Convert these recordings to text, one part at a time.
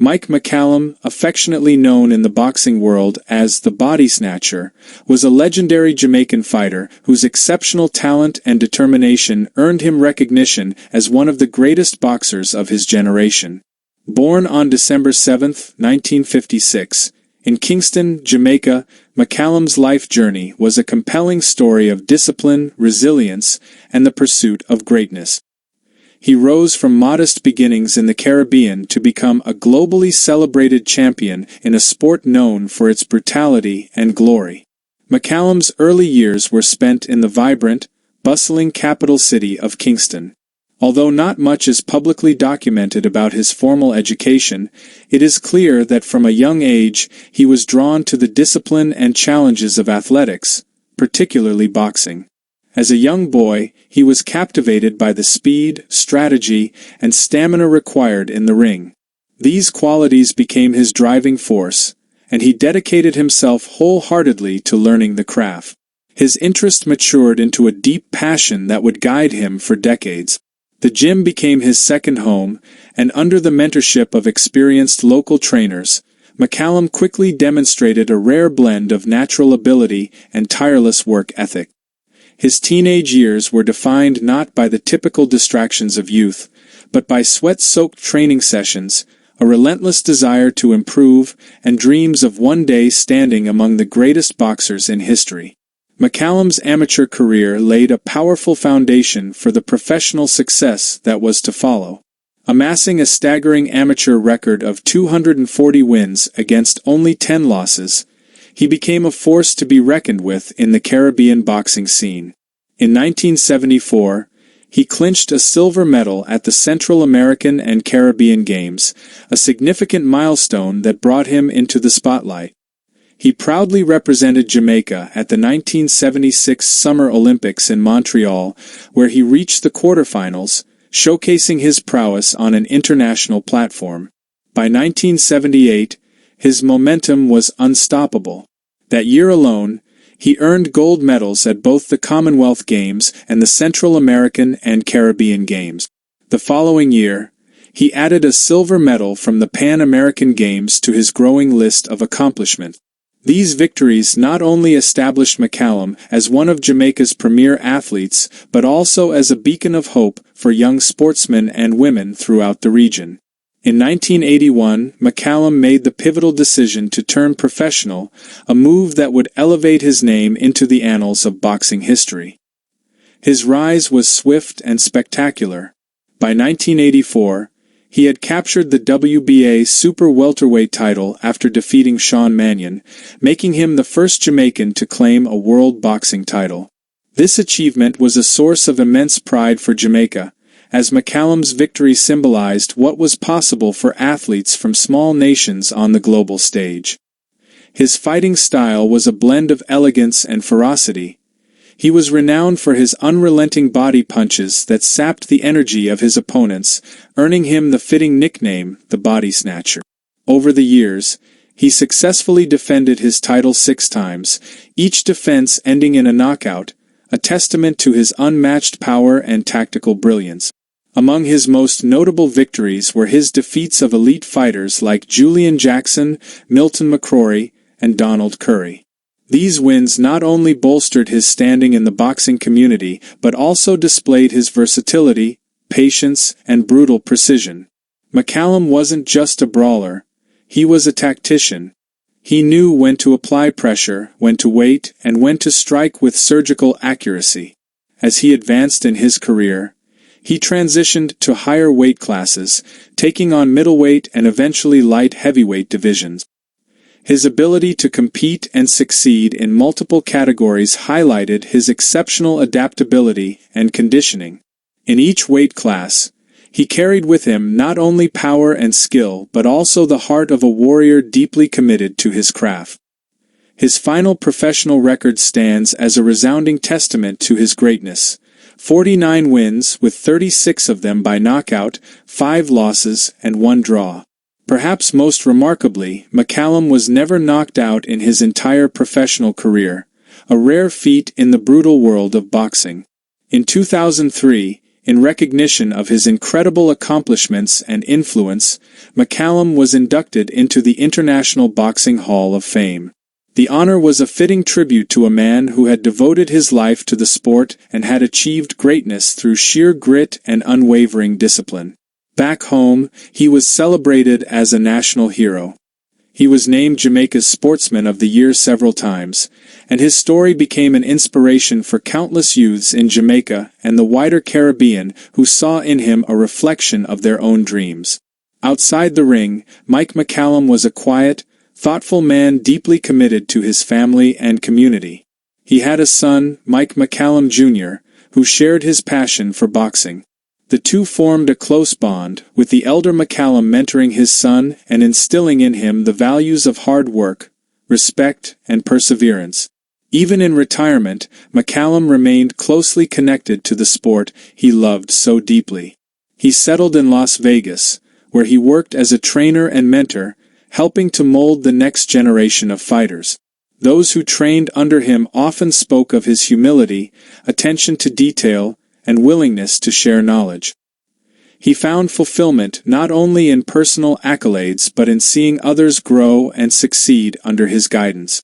Mike McCallum, affectionately known in the boxing world as the Bodysnatcher, was a legendary Jamaican fighter whose exceptional talent and determination earned him recognition as one of the greatest boxers of his generation. Born on December 7, 1956, in Kingston, Jamaica, McCallum's life journey was a compelling story of discipline, resilience, and the pursuit of greatness. He rose from modest beginnings in the Caribbean to become a globally celebrated champion in a sport known for its brutality and glory. McCallum's early years were spent in the vibrant, bustling capital city of Kingston. Although not much is publicly documented about his formal education, it is clear that from a young age he was drawn to the discipline and challenges of athletics, particularly boxing. As a young boy, he was captivated by the speed, strategy, and stamina required in the ring. These qualities became his driving force, and he dedicated himself wholeheartedly to learning the craft. His interest matured into a deep passion that would guide him for decades. The gym became his second home, and under the mentorship of experienced local trainers, McCallum quickly demonstrated a rare blend of natural ability and tireless work ethic. His teenage years were defined not by the typical distractions of youth, but by sweat-soaked training sessions, a relentless desire to improve, and dreams of one day standing among the greatest boxers in history. McCallum's amateur career laid a powerful foundation for the professional success that was to follow. Amassing a staggering amateur record of 240 wins against only 10 losses, he became a force to be reckoned with in the Caribbean boxing scene. In 1974, he clinched a silver medal at the Central American and Caribbean Games, a significant milestone that brought him into the spotlight. He proudly represented Jamaica at the 1976 Summer Olympics in Montreal, where he reached the quarterfinals, showcasing his prowess on an international platform. By 1978, his momentum was unstoppable. That year alone, he earned gold medals at both the Commonwealth Games and the Central American and Caribbean Games. The following year, he added a silver medal from the Pan American Games to his growing list of accomplishments. These victories not only established McCallum as one of Jamaica's premier athletes, but also as a beacon of hope for young sportsmen and women throughout the region. In 1981, McCallum made the pivotal decision to turn professional, a move that would elevate his name into the annals of boxing history. His rise was swift and spectacular. By 1984, he had captured the WBA super welterweight title after defeating Sean Mannion, making him the first Jamaican to claim a world boxing title. This achievement was a source of immense pride for Jamaica, as McCallum's victory symbolized what was possible for athletes from small nations on the global stage. His fighting style was a blend of elegance and ferocity. He was renowned for his unrelenting body punches that sapped the energy of his opponents, earning him the fitting nickname, the Bodysnatcher. Over the years, he successfully defended his title 6 times, each defense ending in a knockout, a testament to his unmatched power and tactical brilliance. Among his most notable victories were his defeats of elite fighters like Julian Jackson, Milton McCrory, and Donald Curry. These wins not only bolstered his standing in the boxing community, but also displayed his versatility, patience, and brutal precision. McCallum wasn't just a brawler, he was a tactician. He knew when to apply pressure, when to wait, and when to strike with surgical accuracy. As he advanced in his career, he transitioned to higher weight classes, taking on middleweight and eventually light heavyweight divisions. His ability to compete and succeed in multiple categories highlighted his exceptional adaptability and conditioning. In each weight class, he carried with him not only power and skill but also the heart of a warrior deeply committed to his craft. His final professional record stands as a resounding testament to his greatness. 49 wins, with 36 of them by knockout, 5 losses, and 1 draw. Perhaps most remarkably, McCallum was never knocked out in his entire professional career, a rare feat in the brutal world of boxing. In 2003, In recognition of his incredible accomplishments and influence, McCallum was inducted into the International Boxing Hall of Fame. The honor was a fitting tribute to a man who had devoted his life to the sport and had achieved greatness through sheer grit and unwavering discipline. Back home, he was celebrated as a national hero. He was named Jamaica's Sportsman of the Year several times, and his story became an inspiration for countless youths in Jamaica and the wider Caribbean who saw in him a reflection of their own dreams. Outside the ring, Mike McCallum was a quiet, thoughtful man deeply committed to his family and community. He had a son, Mike McCallum Jr., who shared his passion for boxing. The two formed a close bond, with the elder McCallum mentoring his son and instilling in him the values of hard work, respect, and perseverance. Even in retirement, McCallum remained closely connected to the sport he loved so deeply. He settled in Las Vegas, where he worked as a trainer and mentor, helping to mold the next generation of fighters. Those who trained under him often spoke of his humility, attention to detail, and willingness to share knowledge. He found fulfillment not only in personal accolades but in seeing others grow and succeed under his guidance.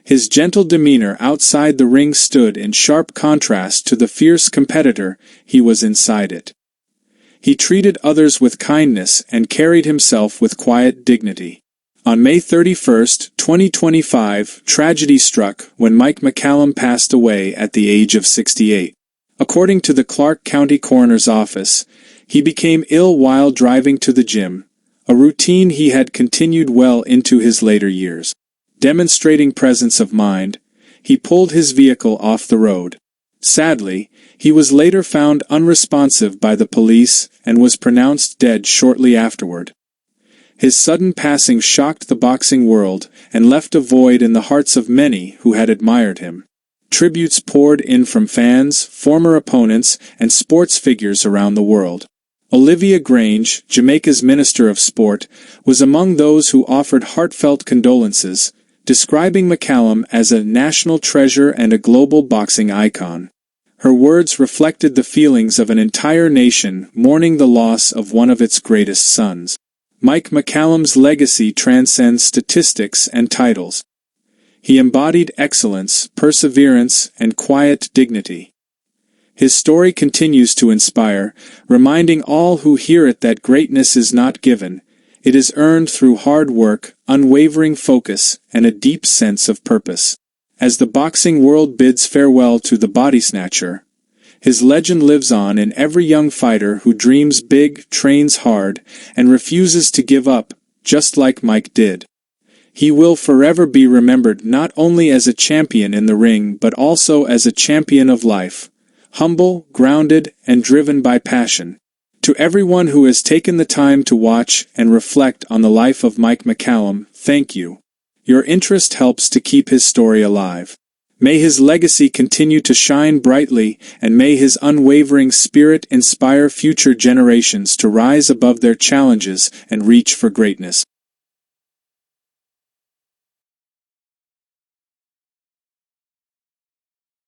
His gentle demeanor outside the ring stood in sharp contrast to the fierce competitor he was inside it. He treated others with kindness and carried himself with quiet dignity. On May 31, 2025, tragedy struck when Mike McCallum passed away at the age of 68. According to the Clark County Coroner's Office, he became ill while driving to the gym, a routine he had continued well into his later years. Demonstrating presence of mind, he pulled his vehicle off the road. Sadly, he was later found unresponsive by the police and was pronounced dead shortly afterward. His sudden passing shocked the boxing world and left a void in the hearts of many who had admired him. Tributes poured in from fans, former opponents, and sports figures around the world. Olivia Grange, Jamaica's Minister of Sport, was among those who offered heartfelt condolences, describing McCallum as a national treasure and a global boxing icon. Her words reflected the feelings of an entire nation mourning the loss of one of its greatest sons. Mike McCallum's legacy transcends statistics and titles. He embodied excellence, perseverance, and quiet dignity. His story continues to inspire, reminding all who hear it that greatness is not given. It is earned through hard work, unwavering focus, and a deep sense of purpose. As the boxing world bids farewell to the Bodysnatcher, his legend lives on in every young fighter who dreams big, trains hard, and refuses to give up, just like Mike did. He will forever be remembered not only as a champion in the ring but also as a champion of life, humble, grounded, and driven by passion. To everyone who has taken the time to watch and reflect on the life of Mike McCallum, thank you. Your interest helps to keep his story alive. May his legacy continue to shine brightly, and may his unwavering spirit inspire future generations to rise above their challenges and reach for greatness.